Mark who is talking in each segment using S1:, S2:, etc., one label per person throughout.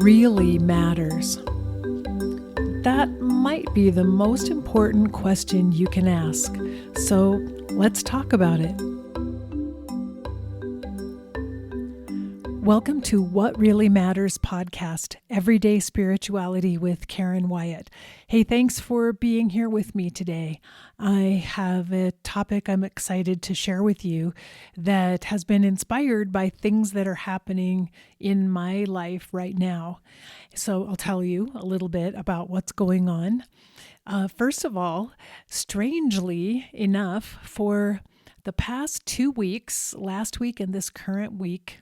S1: really matters? That might be the most important question you can ask. So let's talk about it. Welcome to What Really Matters podcast, Everyday Spirituality with Karen Wyatt. Hey, thanks for being here with me today. I have a topic I'm excited to share with you that has been inspired by things that are happening in my life right now. So I'll tell you a little bit about what's going on. First of all, strangely enough, for the past 2 weeks, last week and this current week,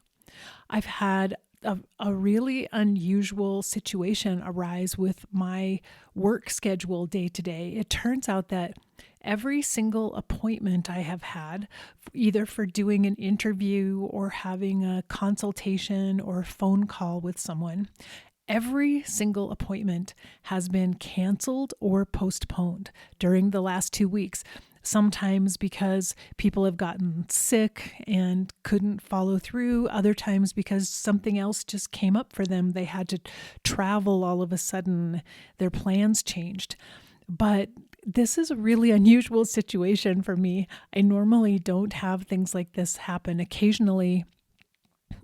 S1: I've had a really unusual situation arise with my work schedule day to day. It turns out that every single appointment I have had, either for doing an interview or having a consultation or phone call with someone, every single appointment has been canceled or postponed during the last 2 weeks. Sometimes because people have gotten sick and couldn't follow through. Other times because something else just came up for them. They had to travel all of a sudden. Their plans changed. But this is a really unusual situation for me. I normally don't have things like this happen. Occasionally,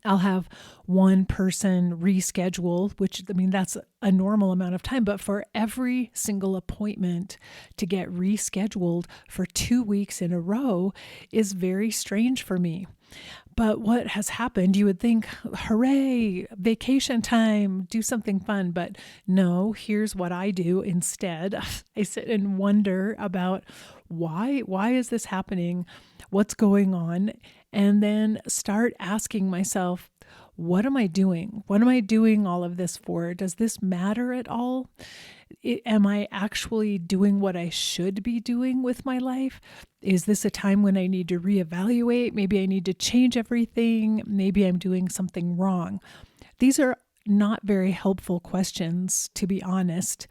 S1: I'll have one person reschedule, which, that's a normal amount of time. But for every single appointment to get rescheduled for 2 weeks in a row is very strange for me. But what has happened, you would think, hooray, vacation time, do something fun. But no, here's what I do instead. I sit and wonder about why is this happening? What's going on? And then start asking myself, what am I doing? What am I doing all of this for? Does this matter at all? Am I actually doing what I should be doing with my life? Is this a time when I need to reevaluate? Maybe I need to change everything. Maybe I'm doing something wrong. These are not very helpful questions, to be honest,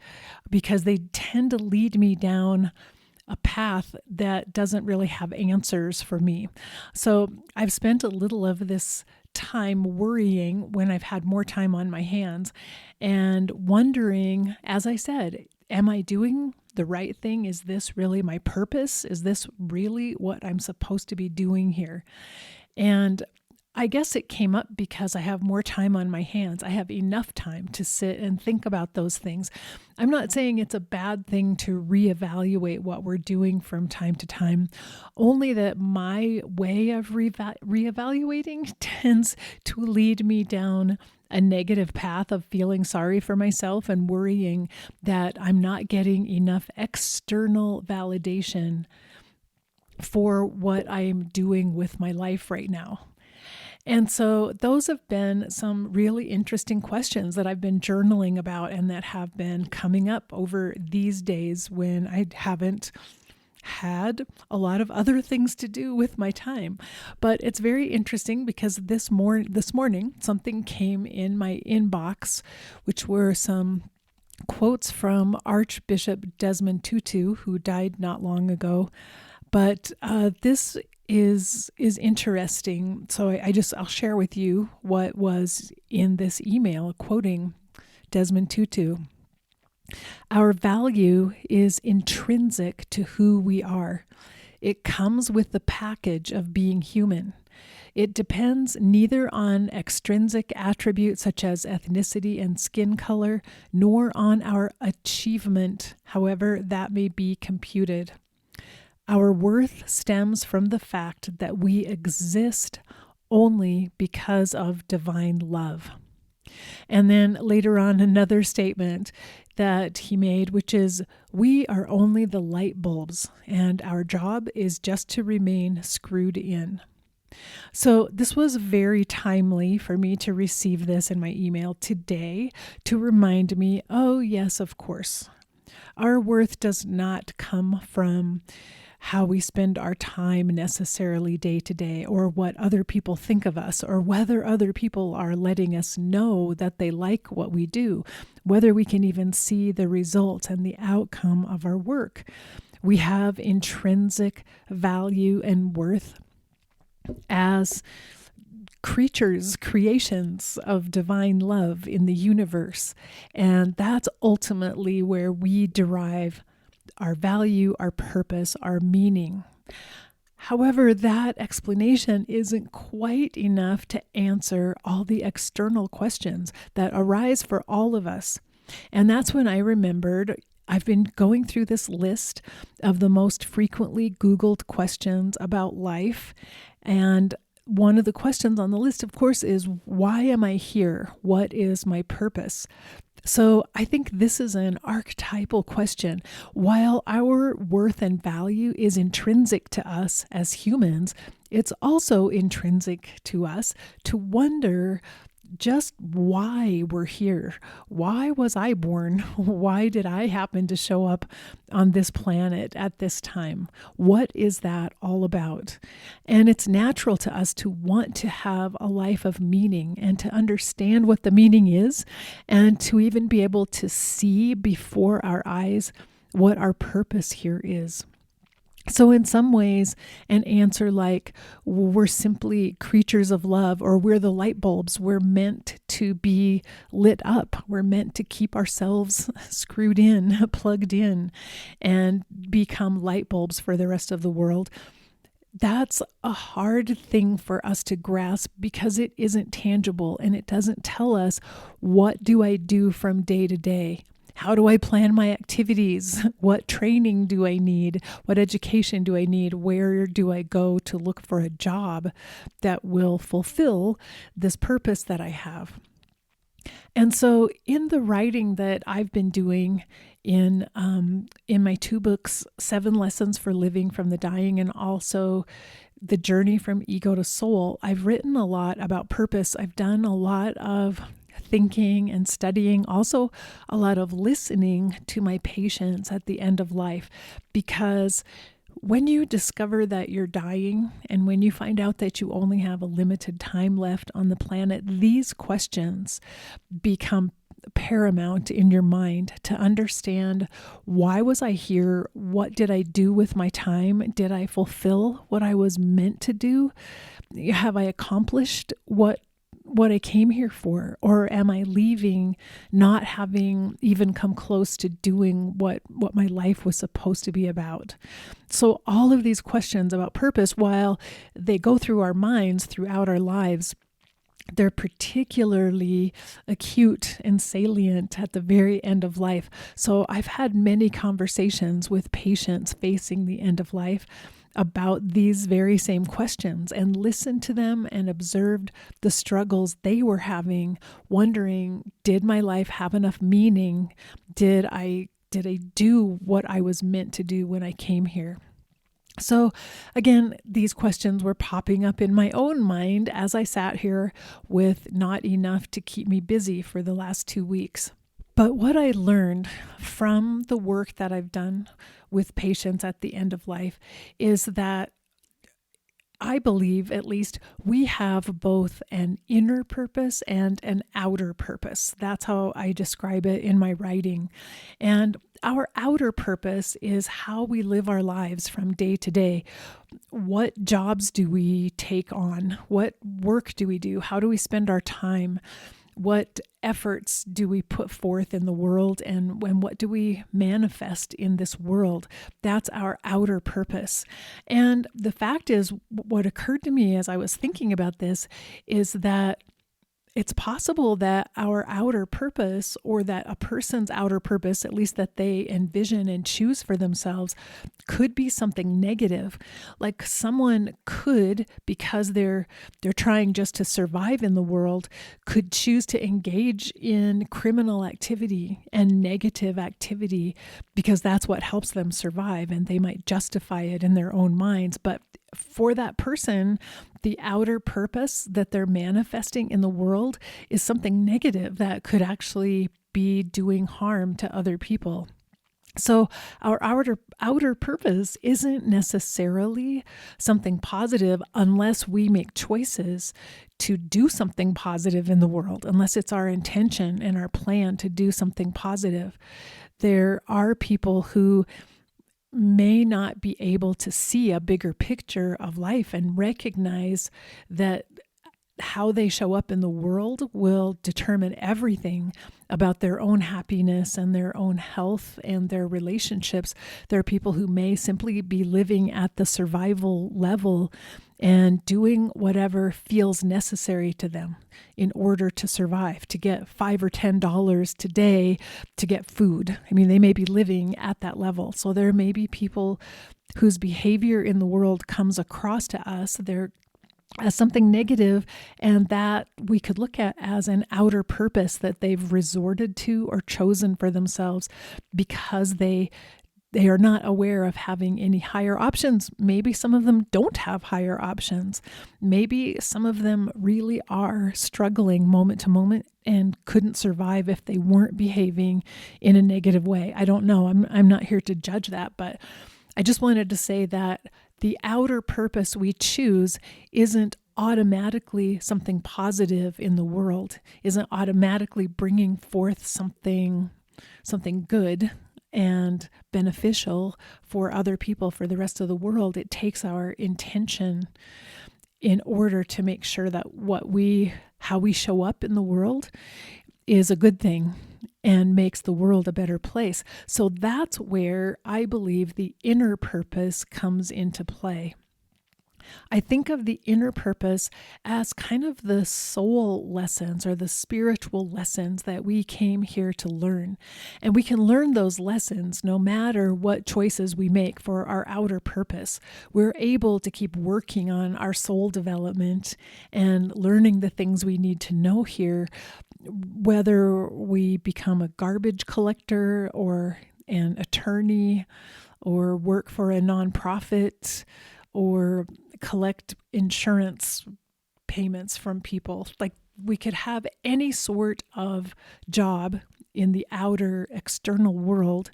S1: because they tend to lead me down a path that doesn't really have answers for me. So I've spent a little of this time worrying when I've had more time on my hands and wondering, as I said, am I doing the right thing? Is this really my purpose? Is this really what I'm supposed to be doing here? And I guess it came up because I have more time on my hands. I have enough time to sit and think about those things. I'm not saying it's a bad thing to reevaluate what we're doing from time to time, only that my way of reevaluating tends to lead me down a negative path of feeling sorry for myself and worrying that I'm not getting enough external validation for what I'm doing with my life right now. And so those have been some really interesting questions that I've been journaling about and that have been coming up over these days when I haven't had a lot of other things to do with my time. But it's very interesting because this morning something came in my inbox, which were some quotes from Archbishop Desmond Tutu, who died not long ago. But this is interesting. So I'll share with you what was in this email quoting Desmond Tutu. Our value is intrinsic to who we are. It comes with the package of being human. It depends neither on extrinsic attributes such as ethnicity and skin color, nor on our achievement, however that may be computed. Our worth stems from the fact that we exist only because of divine love. And then later on, another statement that he made, which is, we are only the light bulbs, and our job is just to remain screwed in. So this was very timely for me to receive this in my email today to remind me, oh yes, of course. Our worth does not come from how we spend our time necessarily day to day, or what other people think of us, or whether other people are letting us know that they like what we do, whether we can even see the results and the outcome of our work. We have intrinsic value and worth as creations of divine love in the universe. And that's ultimately where we derive our value, our purpose, our meaning. However, that explanation isn't quite enough to answer all the external questions that arise for all of us. And that's when I remembered I've been going through this list of the most frequently Googled questions about life. And one of the questions on the list, of course, is why am I here? What is my purpose? So I think this is an archetypal question. While our worth and value is intrinsic to us as humans, it's also intrinsic to us to wonder just why we're here. Why was I born? Why did I happen to show up on this planet at this time? What is that all about? And it's natural to us to want to have a life of meaning and to understand what the meaning is, and to even be able to see before our eyes what our purpose here is. So in some ways, an answer like we're simply creatures of love, or we're the light bulbs, we're meant to be lit up, we're meant to keep ourselves screwed in, plugged in, and become light bulbs for the rest of the world. That's a hard thing for us to grasp because it isn't tangible and it doesn't tell us, what do I do from day to day? How do I plan my activities? What training do I need? What education do I need? Where do I go to look for a job that will fulfill this purpose that I have? And so in the writing that I've been doing in my two books, 7 Lessons for Living from the Dying, and also The Journey from Ego to Soul, I've written a lot about purpose. I've done a lot of thinking and studying, also a lot of listening to my patients at the end of life, because when you discover that you're dying and when you find out that you only have a limited time left on the planet, these questions become paramount in your mind to understand, why was I here? What did I do with my time? Did I fulfill what I was meant to do? Have I accomplished what I came here for? Or am I leaving not having even come close to doing what my life was supposed to be about? So all of these questions about purpose, while they go through our minds throughout our lives, they're particularly acute and salient at the very end of life. So I've had many conversations with patients facing the end of life about these very same questions, and listened to them and observed the struggles they were having, wondering, did my life have enough meaning? Did I do what I was meant to do when I came here? So again, these questions were popping up in my own mind as I sat here with not enough to keep me busy for the last 2 weeks. But what I learned from the work that I've done with patients at the end of life is that I believe, at least, we have both an inner purpose and an outer purpose. That's how I describe it in my writing. And our outer purpose is how we live our lives from day to day. What jobs do we take on? What work do we do? How do we spend our time? What efforts do we put forth in the world, and what do we manifest in this world? That's our outer purpose. And the fact is, what occurred to me as I was thinking about this is that it's possible that our outer purpose, or that a person's outer purpose, at least that they envision and choose for themselves, could be something negative. Like someone could, because they're trying just to survive in the world, could choose to engage in criminal activity and negative activity because that's what helps them survive, and they might justify it in their own minds. But for that person, the outer purpose that they're manifesting in the world is something negative that could actually be doing harm to other people. So our outer purpose isn't necessarily something positive unless we make choices to do something positive in the world, unless it's our intention and our plan to do something positive. There are people who may not be able to see a bigger picture of life and recognize that how they show up in the world will determine everything about their own happiness and their own health and their relationships. There are people who may simply be living at the survival level and doing whatever feels necessary to them in order to survive, to get $5 or $10 today to get food. I mean, they may be living at that level. So there may be people whose behavior in the world comes across to us as something negative, and that we could look at as an outer purpose that they've resorted to or chosen for themselves because they are not aware of having any higher options. Maybe some of them don't have higher options. Maybe some of them really are struggling moment to moment and couldn't survive if they weren't behaving in a negative way. I don't know. I'm not here to judge that, but I just wanted to say that the outer purpose we choose isn't automatically something positive in the world, isn't automatically bringing forth something good and beneficial for other people, for the rest of the world. It takes our intention in order to make sure that how we show up in the world is a good thing and makes the world a better place. So that's where I believe the inner purpose comes into play. I think of the inner purpose as kind of the soul lessons or the spiritual lessons that we came here to learn. And we can learn those lessons no matter what choices we make for our outer purpose. We're able to keep working on our soul development and learning the things we need to know here, whether we become a garbage collector or an attorney or work for a nonprofit or collect insurance payments from people. Like, we could have any sort of job in the outer external world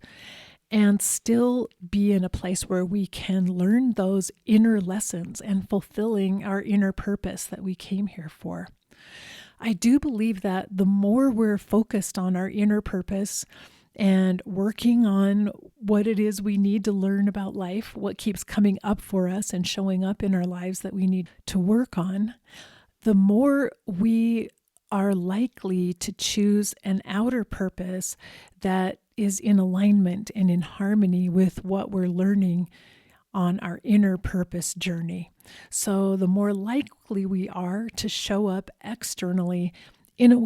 S1: and still be in a place where we can learn those inner lessons and fulfilling our inner purpose that we came here for. I do believe that the more we're focused on our inner purpose and working on what it is we need to learn about life, what keeps coming up for us and showing up in our lives that we need to work on, the more we are likely to choose an outer purpose that is in alignment and in harmony with what we're learning on our inner purpose journey. So the more likely we are to show up externally in a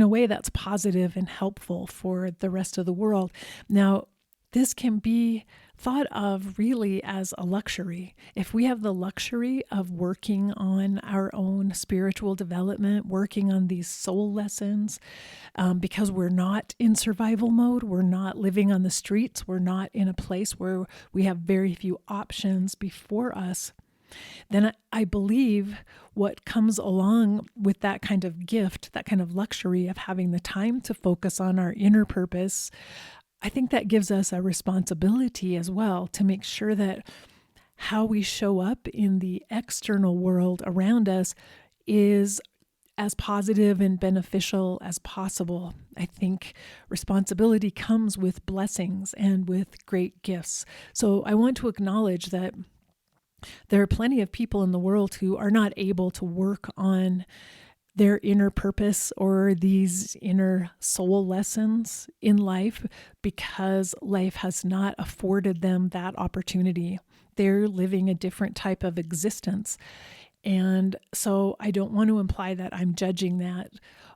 S1: way that's positive and helpful for the rest of the world. Now, this can be thought of really as a luxury. If we have the luxury of working on our own spiritual development, working on these soul lessons, because we're not in survival mode, we're not living on the streets, we're not in a place where we have very few options before us, then I believe what comes along with that kind of gift, that kind of luxury of having the time to focus on our inner purpose, I think that gives us a responsibility as well to make sure that how we show up in the external world around us is as positive and beneficial as possible. I think responsibility comes with blessings and with great gifts. So I want to acknowledge that there are plenty of people in the world who are not able to work on their inner purpose or these inner soul lessons in life because life has not afforded them that opportunity. They're living a different type of existence. And so I don't want to imply that I'm judging that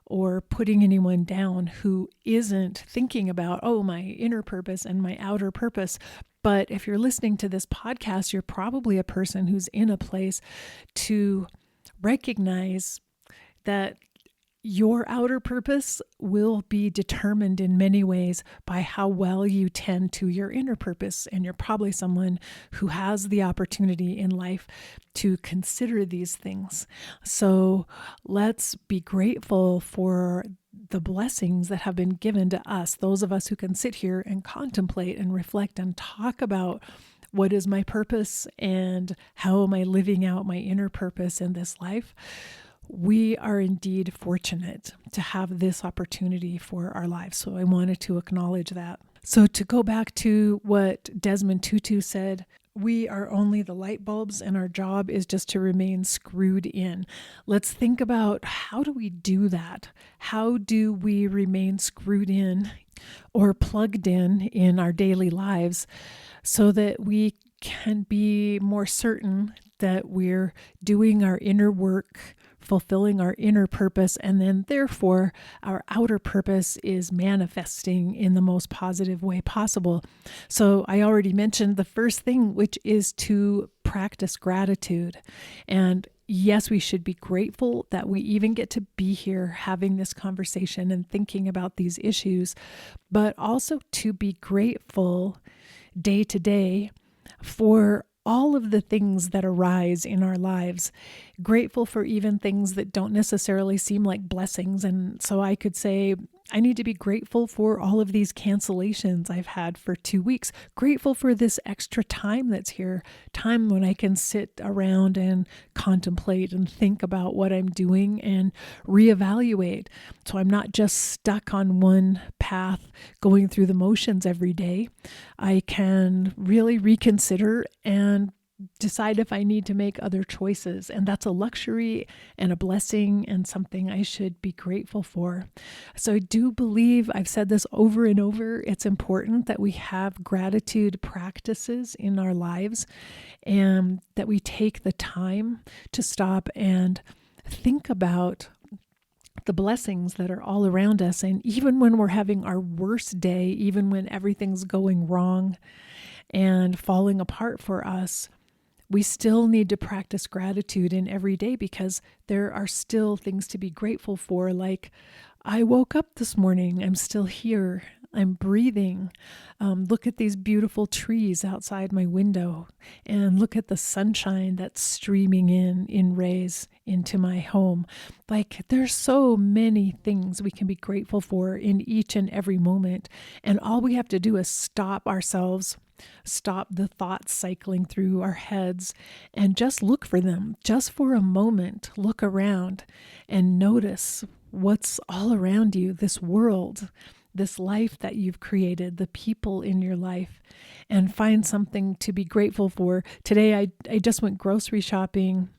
S1: or putting anyone down who isn't thinking about, my inner purpose and my outer purpose. But if you're listening to this podcast, you're probably a person who's in a place to recognize that your outer purpose will be determined in many ways by how well you tend to your inner purpose. And you're probably someone who has the opportunity in life to consider these things. So let's be grateful for the blessings that have been given to us, those of us who can sit here and contemplate and reflect and talk about what is my purpose and how am I living out my inner purpose in this life. We are indeed fortunate to have this opportunity for our lives. So I wanted to acknowledge that. So to go back to what Desmond Tutu said, We are only the light bulbs, and our job is just to remain screwed in. Let's think about, how do we do that? How do we remain screwed in or plugged in our daily lives so that we can be more certain that we're doing our inner work, fulfilling our inner purpose, and then therefore our outer purpose is manifesting in the most positive way possible. So I already mentioned the first thing, which is to practice gratitude. And yes, we should be grateful that we even get to be here having this conversation and thinking about these issues, but also to be grateful day to day for all of the things that arise in our lives, grateful for even things that don't necessarily seem like blessings. And so I could say, I need to be grateful for all of these cancellations I've had for 2 weeks, grateful for this extra time that's here, time when I can sit around and contemplate and think about what I'm doing and reevaluate. So I'm not just stuck on one path going through the motions every day. I can really reconsider and decide if I need to make other choices. And that's a luxury and a blessing and something I should be grateful for. So I do believe, I've said this over and over, it's important that we have gratitude practices in our lives and that we take the time to stop and think about the blessings that are all around us. And even when we're having our worst day, even when everything's going wrong and falling apart for us, we still need to practice gratitude in every day, because there are still things to be grateful for. Like, I woke up this morning, I'm still here, I'm breathing. Look at these beautiful trees outside my window, and look at the sunshine that's streaming in rays into my home. Like, there's so many things we can be grateful for in each and every moment. And all we have to do is stop ourselves, stop the thoughts cycling through our heads, and just look for them. Just for a moment, look around and notice what's all around you, this world, this life that you've created, the people in your life, and find something to be grateful for. Today, I just went grocery shopping,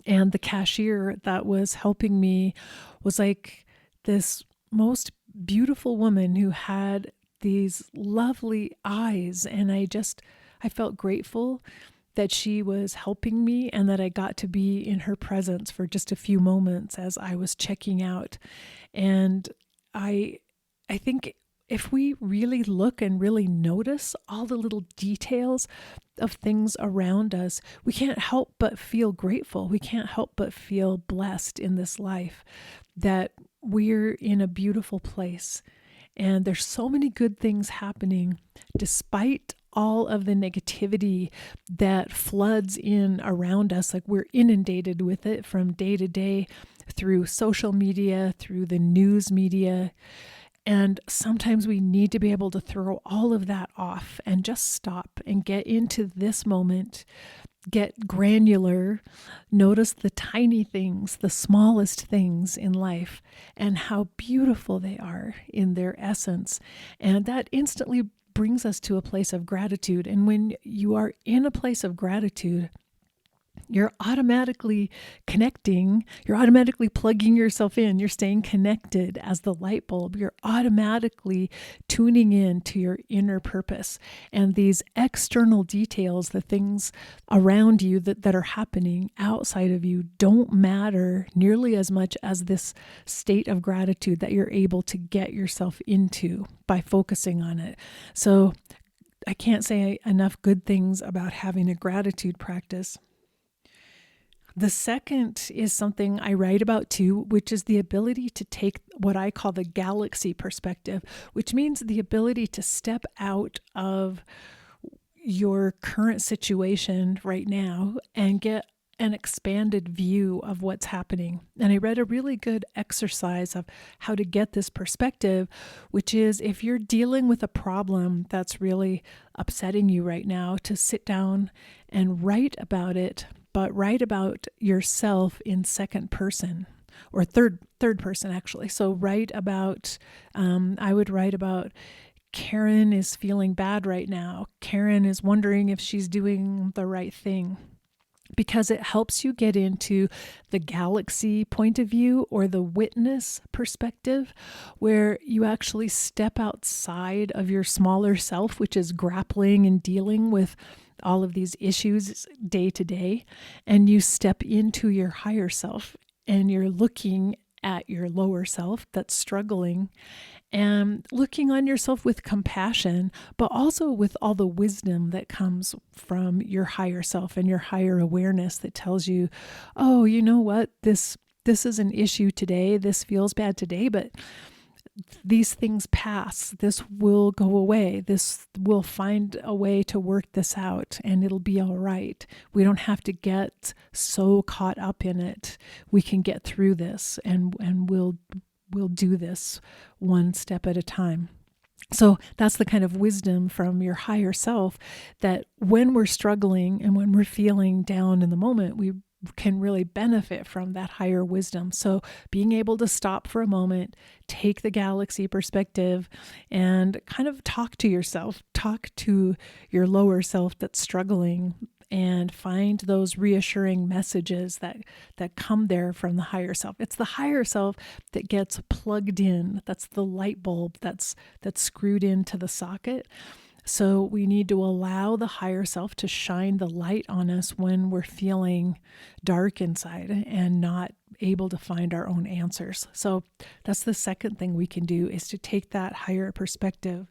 S1: and the cashier that was helping me was like this most beautiful woman who had these lovely eyes. And I felt grateful that she was helping me and that I got to be in her presence for just a few moments as I was checking out. And I think if we really look and really notice all the little details of things around us, we can't help but feel grateful. We can't help but feel blessed in this life, that we're in a beautiful place. And there's so many good things happening despite all of the negativity that floods in around us. Like, we're inundated with it from day to day through social media, through the news media. And sometimes we need to be able to throw all of that off and just stop and get into this moment, get granular, notice the tiny things, the smallest things in life, and how beautiful they are in their essence. And that instantly brings us to a place of gratitude. And when you are in a place of gratitude, you're automatically connecting, you're automatically plugging yourself in, you're staying connected as the light bulb, you're automatically tuning in to your inner purpose. And these external details, the things around you that are happening outside of you, don't matter nearly as much as this state of gratitude that you're able to get yourself into by focusing on it. So I can't say enough good things about having a gratitude practice. The second is something I write about too, which is the ability to take what I call the galaxy perspective, which means the ability to step out of your current situation right now and get an expanded view of what's happening. And I read a really good exercise of how to get this perspective, which is, if you're dealing with a problem that's really upsetting you right now, to sit down and write about it, but write about yourself in second person, or third person actually. So write about, I would write about Karen is feeling bad right now. Karen is wondering if she's doing the right thing. Because it helps you get into the galaxy point of view or the witness perspective, where you actually step outside of your smaller self, which is grappling and dealing with all of these issues day to day, and you step into your higher self and you're looking at your lower self that's struggling and looking on yourself with compassion, but also with all the wisdom that comes from your higher self and your higher awareness that tells you, oh, you know what, this is an issue today. This feels bad today, but these things pass. This will go away. This will find a way to work this out and it'll be all right. We don't have to get so caught up in it. We can get through this and we'll do this one step at a time. So that's the kind of wisdom from your higher self that when we're struggling and when we're feeling down in the moment, we can really benefit from that higher wisdom. So being able to stop for a moment, take the galaxy perspective and kind of talk to yourself, talk to your lower self that's struggling, and find those reassuring messages that come there from the higher self. It's the higher self that gets plugged in. That's the light bulb that's screwed into the socket. So we need to allow the higher self to shine the light on us when we're feeling dark inside and not able to find our own answers. So that's the second thing we can do, is to take that higher perspective.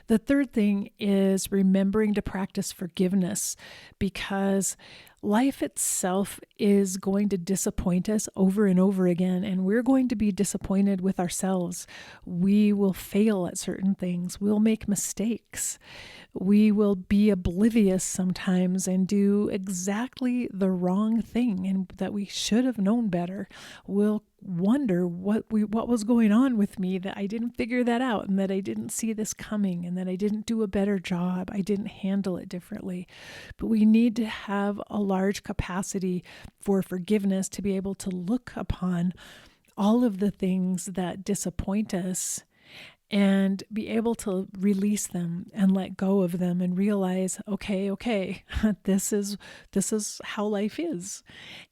S1: The third thing is remembering to practice forgiveness, because life itself is going to disappoint us over and over again, and we're going to be disappointed with ourselves. We will fail at certain things. We'll make mistakes. We will be oblivious sometimes and do exactly the wrong thing and that we should have known better. We'll wonder what was going on with me, that I didn't figure that out, and that I didn't see this coming, and that I didn't do a better job. I didn't handle it differently. But we need to have a large capacity for forgiveness to be able to look upon all of the things that disappoint us and be able to release them and let go of them and realize, okay, this is how life is.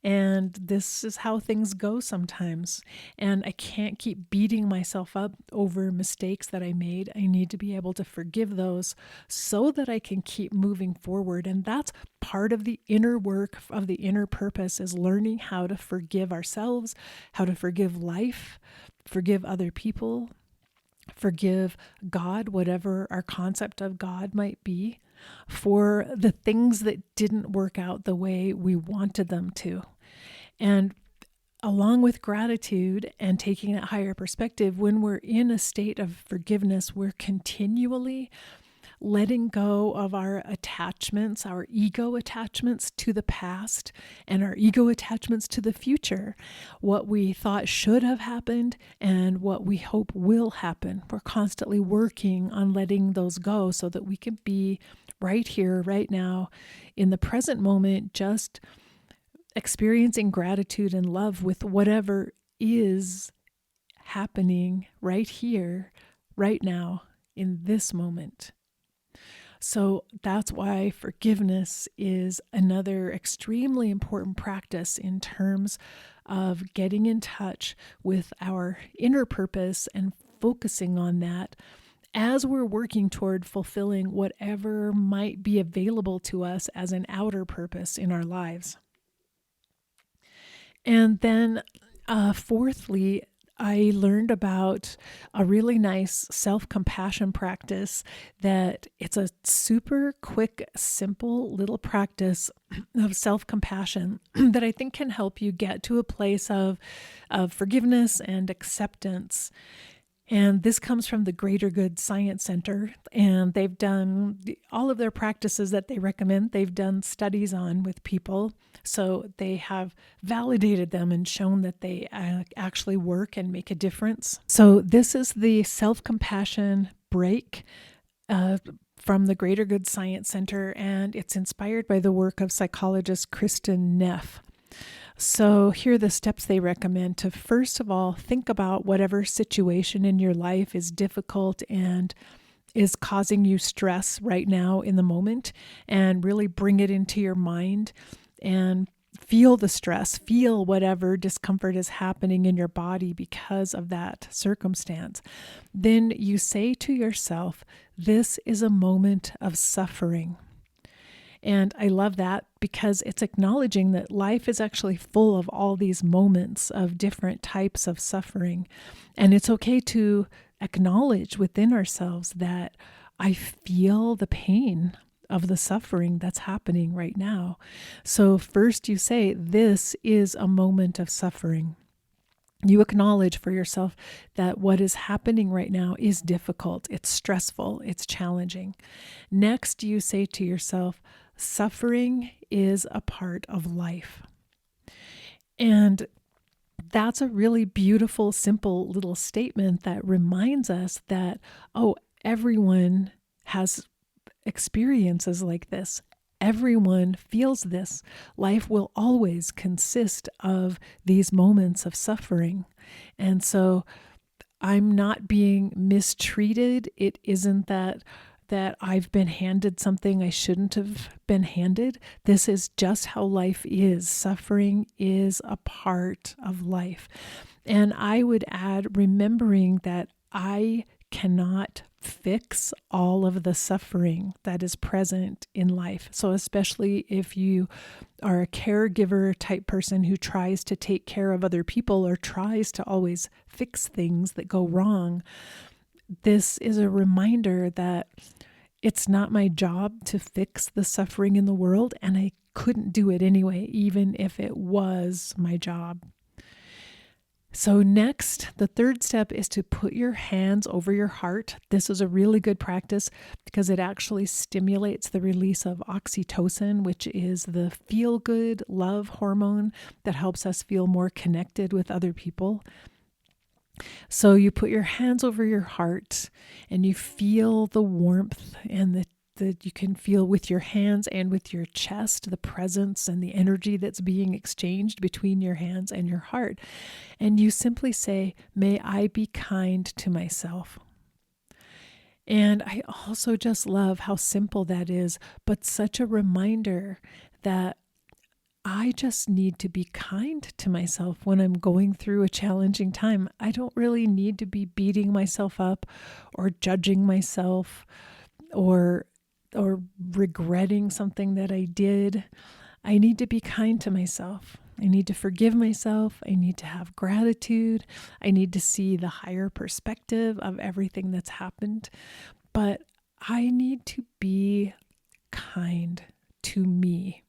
S1: And this is how things go sometimes. And I can't keep beating myself up over mistakes that I made. I need to be able to forgive those so that I can keep moving forward. And that's part of the inner work of the inner purpose, is learning how to forgive ourselves, how to forgive life, forgive other people, forgive God, whatever our concept of God might be, for the things that didn't work out the way we wanted them to. And along with gratitude and taking a higher perspective, when we're in a state of forgiveness, we're continually letting go of our attachments, our ego attachments to the past and our ego attachments to the future, what we thought should have happened and what we hope will happen. We're constantly working on letting those go so that we can be right here, right now, in the present moment, just experiencing gratitude and love with whatever is happening right here, right now, in this moment. So that's why forgiveness is another extremely important practice in terms of getting in touch with our inner purpose and focusing on that as we're working toward fulfilling whatever might be available to us as an outer purpose in our lives. And then fourthly, I learned about a really nice self-compassion practice that it's a super quick, simple little practice of self-compassion that I think can help you get to a place of forgiveness and acceptance. And this comes from the Greater Good Science Center, and they've done all of their practices that they recommend. They've done studies on with people, so they have validated them and shown that they actually work and make a difference. So this is the self-compassion break from the Greater Good Science Center, and it's inspired by the work of psychologist Kristen Neff. So here are the steps they recommend to, first of all, think about whatever situation in your life is difficult and is causing you stress right now in the moment, and really bring it into your mind and feel the stress, feel whatever discomfort is happening in your body because of that circumstance. Then you say to yourself, this is a moment of suffering. And I love that because it's acknowledging that life is actually full of all these moments of different types of suffering. And it's okay to acknowledge within ourselves that I feel the pain of the suffering that's happening right now. So first you say, this is a moment of suffering. You acknowledge for yourself that what is happening right now is difficult, it's stressful, it's challenging. Next, you say to yourself, suffering is a part of life. And that's a really beautiful, simple little statement that reminds us that, oh, everyone has experiences like this. Everyone feels this. Life will always consist of these moments of suffering. And so I'm not being mistreated. It isn't that I've been handed something I shouldn't have been handed. This is just how life is. Suffering is a part of life. And I would add, remembering that I cannot fix all of the suffering that is present in life. So especially if you are a caregiver type person who tries to take care of other people or tries to always fix things that go wrong, this is a reminder that it's not my job to fix the suffering in the world, and I couldn't do it anyway, even if it was my job. So next, the third step is to put your hands over your heart. This is a really good practice because it actually stimulates the release of oxytocin, which is the feel-good love hormone that helps us feel more connected with other people. So you put your hands over your heart and you feel the warmth and the you can feel with your hands and with your chest, the presence and the energy that's being exchanged between your hands and your heart. And you simply say, may I be kind to myself. And I also just love how simple that is, but such a reminder that I just need to be kind to myself when I'm going through a challenging time. I don't really need to be beating myself up or judging myself or regretting something that I did. I need to be kind to myself. I need to forgive myself. I need to have gratitude. I need to see the higher perspective of everything that's happened. But I need to be kind to me.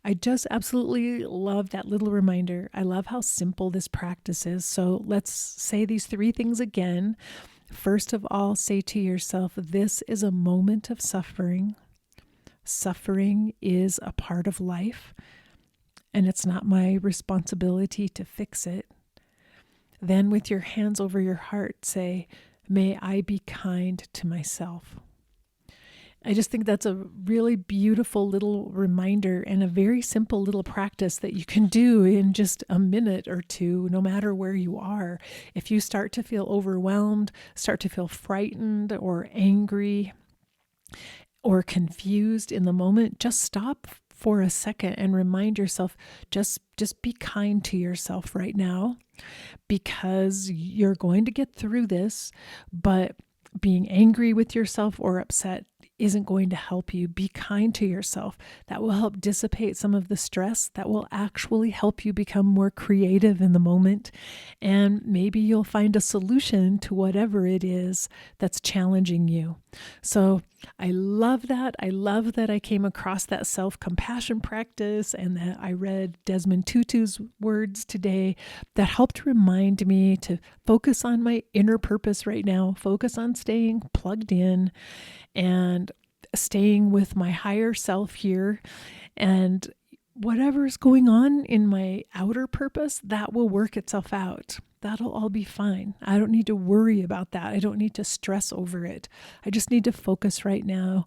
S1: I just absolutely love that little reminder. I love how simple this practice is. So let's say these three things again. First of all, say to yourself, this is a moment of suffering. Suffering is a part of life, and it's not my responsibility to fix it. Then with your hands over your heart, say, may I be kind to myself. I just think that's a really beautiful little reminder and a very simple little practice that you can do in just a minute or two, no matter where you are. If you start to feel overwhelmed, start to feel frightened or angry or confused in the moment, just stop for a second and remind yourself, just be kind to yourself right now, because you're going to get through this, but being angry with yourself or upset isn't going to help you. Be kind to yourself. That will help dissipate some of the stress. That will actually help you become more creative in the moment. And maybe you'll find a solution to whatever it is that's challenging you. So I love that. I love that I came across that self-compassion practice and that I read Desmond Tutu's words today that helped remind me to focus on my inner purpose right now, focus on staying plugged in and staying with my higher self here. And whatever's going on in my outer purpose, that will work itself out. That'll all be fine. I don't need to worry about that. I don't need to stress over it. I just need to focus right now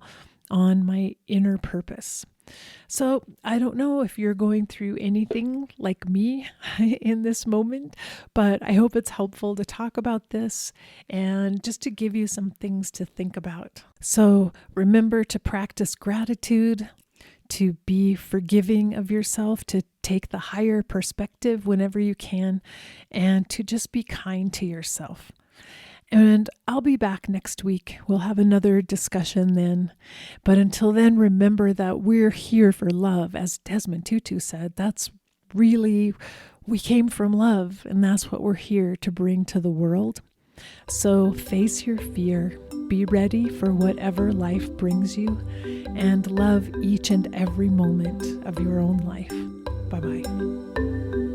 S1: on my inner purpose. So I don't know if you're going through anything like me in this moment, but I hope it's helpful to talk about this and just to give you some things to think about. So remember to practice gratitude, to be forgiving of yourself, to take the higher perspective whenever you can, and to just be kind to yourself. And I'll be back next week. We'll have another discussion then. But until then, remember that we're here for love. As Desmond Tutu said, that's really, we came from love, and that's what we're here to bring to the world. So face your fear, be ready for whatever life brings you, and love each and every moment of your own life. Bye-bye.